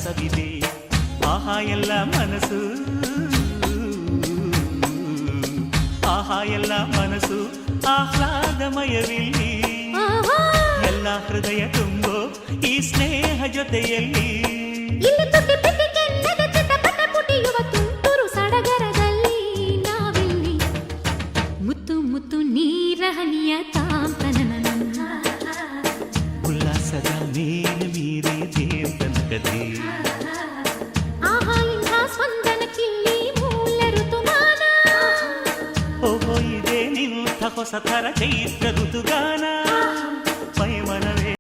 ಸವಿದೆ ಆಹಾ ಎಲ್ಲ ಮನಸ್ಸು ಆಹಾ ಎಲ್ಲ ಮನಸ್ಸು ಆಹ್ಲಾದಮಯವಿಲ್ಲಿ ಎಲ್ಲ ಹೃದಯ ತುಂಬೋ ಈ ಸ್ನೇಹ ಜೊತೆಯಲ್ಲಿ ಸಡಗರದಲ್ಲಿ ನಾವಿಲ್ಲಿ ಮುತ್ತು ಮುತ್ತು ನೀರಹನಿಯ ತಾಂತನ ಉಲ್ಲಾಸದ ಮೇಲೆ ಮೀರಿ ದೇವತನಕದೆ ಆಹಾ ಇಂಥ ಸ್ಪಂದನಕ್ಕಿಲ್ಲಿ ಮೂಲ ಋತುಮಾನ ಓಹೋ ಇದೆ ನಿಂಥ ಹೊಸ ಥರ ಚೈತ್ರ ಋತುಗಾನ